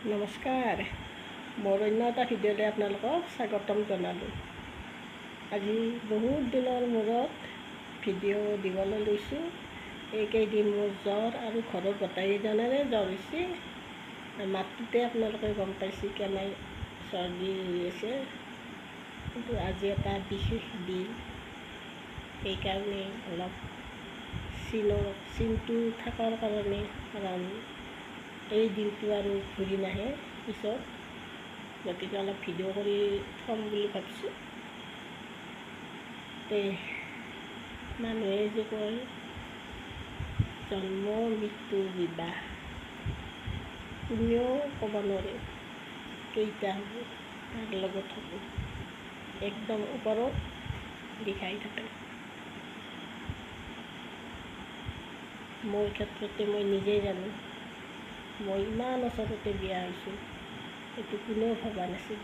নমস্কাৰ, মোৰ অন্য এটা ভিডিঅ'লৈ আপোনালোকক স্বাগতম জনালোঁ। আজি বহুত দিনৰ মূৰত ভিডিঅ' দিবলৈ লৈছোঁ। এইকেইদিন মোৰ জ্বৰ আৰু ঘৰৰ গোটেইজনৰে জ্বৰ হৈছে। মাতটোতে আপোনালোকে গম পাইছে কেনে চৰ্দি হৈ আছে। কিন্তু আজি এটা বিশেষ দিন, সেইকাৰণে অলপ চিনটো থকাৰ কাৰণে কাৰণ এই দিনটো আৰু ঘূৰি নাহে পিছত, গতিকে অলপ ভিডিঅ' কৰি থ'ম বুলি ভাবিছোঁ। মানুহে যে কয় জন্ম মৃত্যু বিবাহ, কোনেও ক'ব নোৱাৰে কেইটা হ'ব, তাৰ লগত হ'ব একদম ওপৰত লিখাই থাকে। মোৰ ক্ষেত্ৰতে মই নিজেই জানো, মই ইমান ওচৰতে বিয়া হৈছোঁ, সেইটো কোনেও ভবা নাছিল।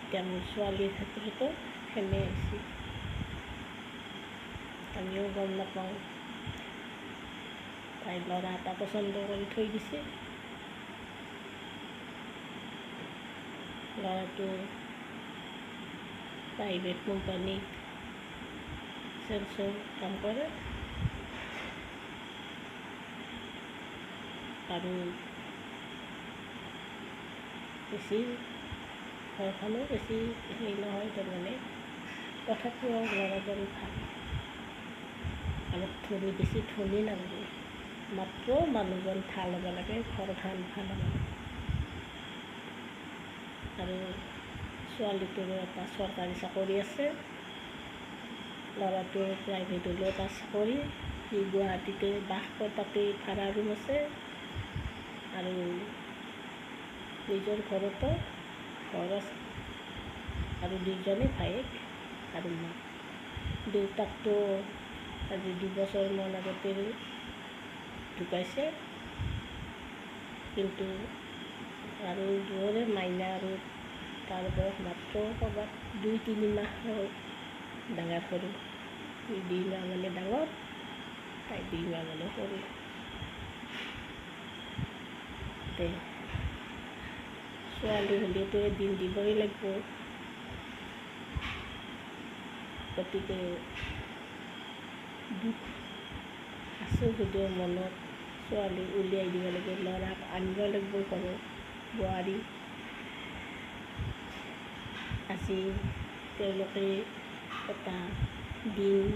এতিয়া মোৰ ছোৱালীৰ ক্ষেত্ৰতো সেনে হৈছে। আমিও গম নাপাওঁ, তাই ল'ৰা এটা পচন্দ কৰি থৈ দিছে। ল'ৰাটো প্ৰাইভেট কোম্পানীত চেলছৰ কাম কৰে আৰু বেছি ঘৰখনো বেছি হেৰি নহয়, তাৰমানে তথাপিও ল'ৰাজন ভাল। আমাক বেছি ধনী নালাগে, মাত্ৰ মানুহজন ভাল হ'ব লাগে, ঘৰখন ভাল হ'ব লাগে। আৰু ছোৱালীটোৰো এটা চৰকাৰী চাকৰি আছে, ল'ৰাটোৰ প্ৰাইভেট হ'লেও এটা চাকৰি, সি গুৱাহাটীতে বাস কৰে, তাতে ভাড়া ৰুম আছে। আৰু নিজৰ ঘৰতো ঘৰ আছে আৰু দুজনে ভায়েক আৰু মা। দেউতাকটো আজি 2 বছৰমান আগতে ঢুকাইছে, কিন্তু আৰু দুয়োৰে মাইনা আৰু তাৰ বয়স মাত্ৰ ক'ৰবাত 2-3 মাহ ডাঙৰ সৰু। 2 মাহ মানে ডাঙৰ, তাই 2 মাহ মানে সৰু। ছোৱালী হ'লেতো এদিন দিবই লাগিব, গতিকে দুখ আছে যদিও মনত ছোৱালী উলিয়াই দিব লাগিব, ল'ৰাক আনিব লাগিব ঘৰত। বোৱাৰী আজি তেওঁলোকে এটা দিন,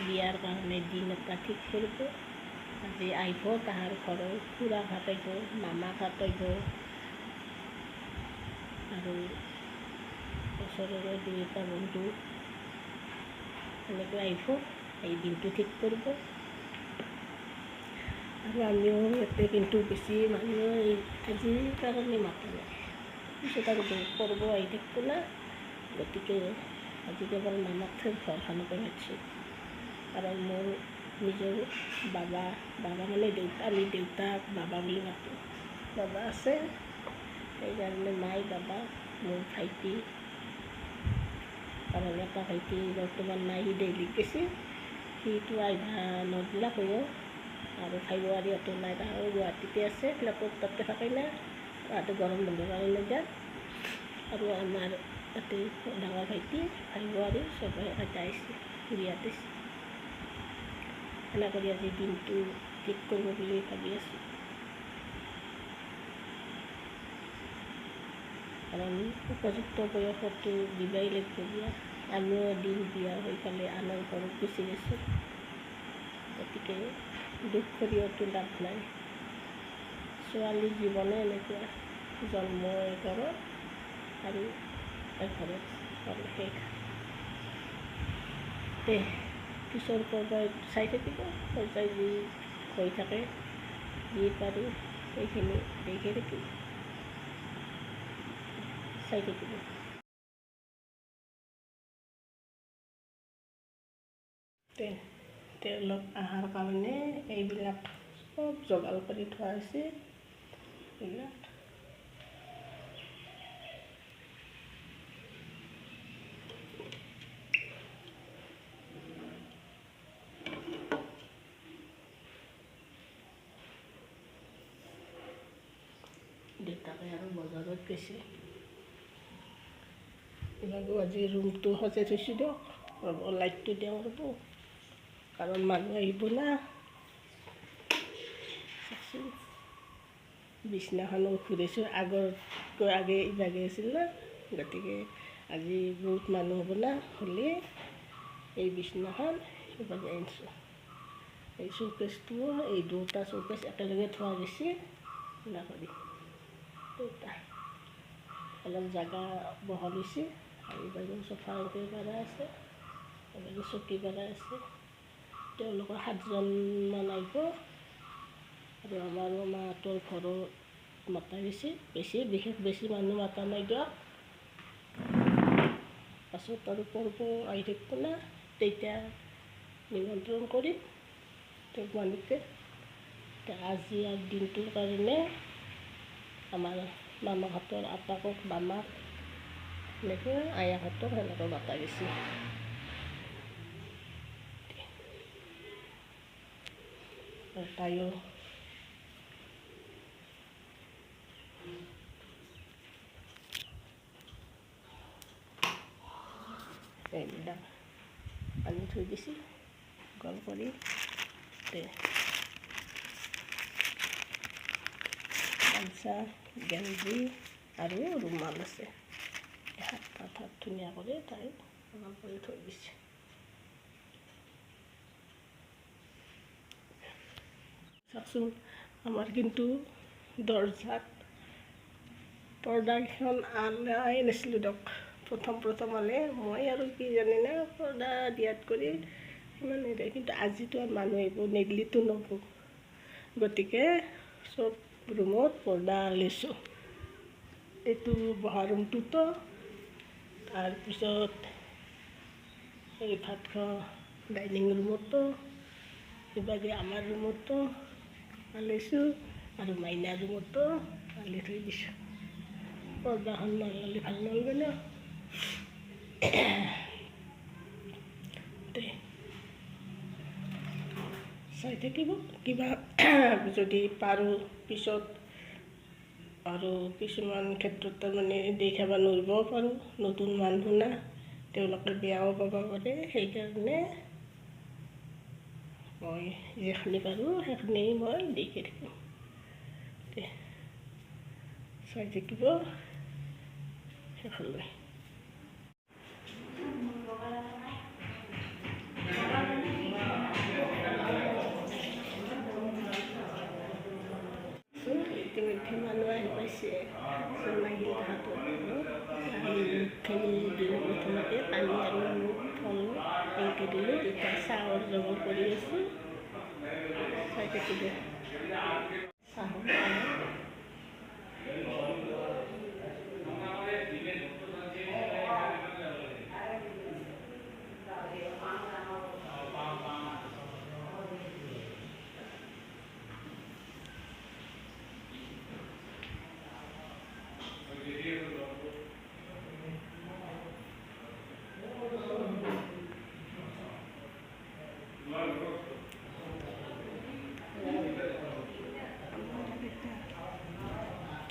বিয়াৰ কাৰণে দিন এটা ঠিক কৰিব। আজি আহিব তাহাৰ ঘৰৰ খুৰাহঁত আহিব, মামাহঁত আহিব আৰু ওচৰৰে 2-এটা বন্ধু এনেকৈ আহিব, এই দিনটো ঠিক কৰিব। আৰু আমিও ইয়াতে কিন্তু বেছি মানুহ আজিৰ কাৰণে মাতা নাই, পিছত আৰু কৰিব আহি থাকিব না, গতিকে আজি কেৱল মামাক থৈ ঘৰখনকে মাতিছোঁ। কাৰণ মোৰ নিজৰ বাবা মানে আমি দেউতাক বাবা বুলি মাতোঁ, বাবা আছে, সেইকাৰণে মাই বাবা, মোৰ ভাইটি, কাৰণ এটা ভাইটি বৰ্তমান নাই, সি দিল্লীত গৈছে, সিটো আহিবা নদলাক হৈও, আৰু ভাই বোৱাৰীহঁতো নাই, তাহাঁও গুৱাহাটীতে আছে, ফ্লেটত তাতে থাকে না, তাহাঁতে গৰম বন্ধৰ কাৰণে যায়। আৰু আমাৰ তাতে ডাঙৰ ভাইটি, ভাই বোৱাৰী চবেই এটা আহিছে, বিয়াত আহিছে। সেনে কৰি আজি দিনটো ঠিক কৰিব বুলি ভাবি আছোঁ। কাৰণ উপযুক্ত বয়সতো দিবই লাগিব বিয়া। আমিও এদিন বিয়া হৈ পেলাই আনৰ ঘৰত গুচি গৈছোঁ, গতিকে দুখ কৰিওতো লাভ নাই। ছোৱালীৰ জীৱনে এনেকুৱা, জন্ম এঘৰত আৰু এঘৰত শেষ। পিছৰ পৰ্যায় চাই থাকিব, পৰ্যায় যি হৈ থাকে, যি পাৰোঁ সেইখিনি দেখি থাকিব, চাই থাকিব। তেওঁলোক অহাৰ কাৰণে এইবিলাক চব যোগাৰ কৰি থোৱা হৈছে। এইবিলাক দেউতাকে আৰু বজাৰত গৈছে। এইভাগে আজি ৰুমটো সজাই থৈছোঁ দিয়ক, লাইটটো দিওঁ ৰ'ব, কাৰণ মানুহ আহিব না। চাওকচোন বিছনাখনো ঘূৰাইছোঁ, আগতকৈ আগে ইভাগে আছিল না, গতিকে আজি বহুত মানুহ হ'ব না, হ'লে এই বিছনাখন ইভাগে আনিছোঁ। এই চৌকেছটো, এই দুটা চৌকেছ একেলগে থোৱা গৈছে না কৰি দুটা অলপ জাগা বহল হৈছে। আৰু এইভাগে চফা এনেকৈ কৰা আছে, এইভাগে চকী কৰা আছে। তেওঁলোকৰ 7জনমান আহিব আৰু আমাৰো মাহঁতৰ ঘৰত মাতা গৈছে। বিশেষ মানুহ মাতা নাই দিয়ক, পাছত আৰু পৰ্ব আহি থাকিব না, তেতিয়া নিমন্ত্ৰণ কৰিম তেওঁক মানুহকে। আজি আৰু দিনটোৰ কাৰণে আমাৰ মামাহঁতৰ আটাকক, মামাক এনেকৈ আয়াহঁতক সেনেকৈ মাতা গৈছে। আৰু তাইও এইবিলাক আনি থৈ দিছে গল কৰি। গামছা, গেঞ্জি আৰু ৰুমাল আছে, হাত ধুনীয়া কৰি তাই গল কৰি থৈ দিছে। চাওকচোন, আমাৰ কিন্তু দৰজাত পৰ্দাকেইখন আনাই নাছিলোঁ দিয়ক। প্ৰথম হ'লে মই আৰু কি জানেনে, পৰ্দা দিয়াত কৰি ইমান নিদিয়ে, কিন্তু আজিতো আৰু মানুহ আহিব, নেগলিতো নহ'ব, গতিকে চব ৰুমত পৰ্দা লৈছোঁ। এইটো বহা ৰুমটোতো, তাৰপিছত এই ভাত খোৱা ডাইনিং ৰুমতো, ইভাগে আমাৰ ৰুমতো লৈছোঁ আৰু মাইনা ৰুমতো আলি থৈ দিছোঁ। পৰ্দাখন নল'লে ভাল নালাগে ন। চাই থাকিব, কিবা যদি পাৰোঁ পিছত আৰু কিছুমান ক্ষেত্ৰত তাৰমানে দেখাব নোৱাৰিবও পাৰোঁ, নতুন মানুহ না, তেওঁলোকে বেয়াও পাব পাৰে। সেইকাৰণে মই যিখিনি পাৰোঁ সেইখিনি মই দেখি থাকিম। চাই থাকিব শেষলৈ। ইতিমধ্যে মানুহ আহি পাইছে, নাহিল তাহাঁতৰ মুখখিনি দিলোঁ প্ৰথমতে, পানী আৰু মুখ ফল এনেকৈ দিলোঁ। এতিয়া চাহৰ যোগাৰ কৰি আছোঁ, চাই থাকিব চাহৰ কাৰণে।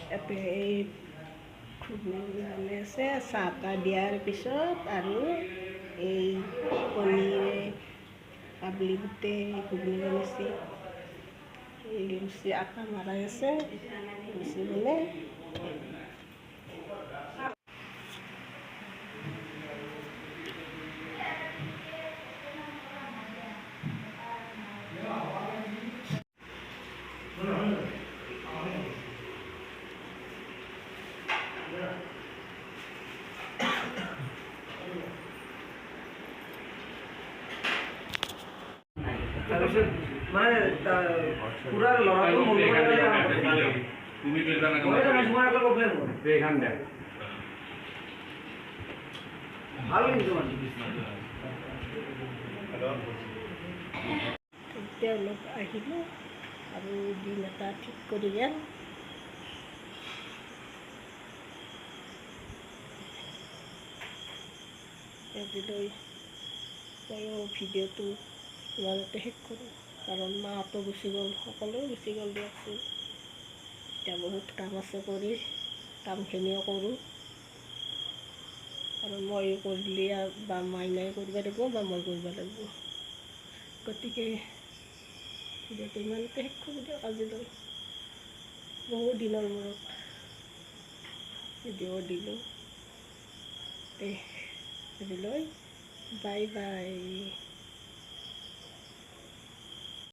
ইয়াতে এই ঘুগনি বনাই আছে, চাহ তাহ দিয়াৰ পিছত আৰু এই কণীৰে কাবলি বুটে ঘুগনি বনাইছে। এই লুচি আটা মাৰাই আছে, লুচি বনাই তাৰপিছত মানে পুৰা ল'ৰাটো মন ভাল কিন্তু তেওঁলোক আহিব আৰু দিন এটা ঠিক কৰি গেল। আজিলৈ ময়ো ভিডিঅ'টো ইমানতে শেষ কৰোঁ, কাৰণ মাহঁতো গুচি গ'ল, সকলোৱে গুচি গ'ল দিয়কচোন। এতিয়া বহুত কাম আছে কৰি কামখিনিও কৰোঁ আৰু মই কৰিলে বা মাইনাই কৰিব লাগিব বা মই কৰিব লাগিব গতিকে ভিডিঅ'টো ইমানতে শেষ কৰি দিয়ক আজিলৈ বহুত দিনৰ মূৰত ভিডিঅ' দিলোঁ আজিলৈ বাই বাই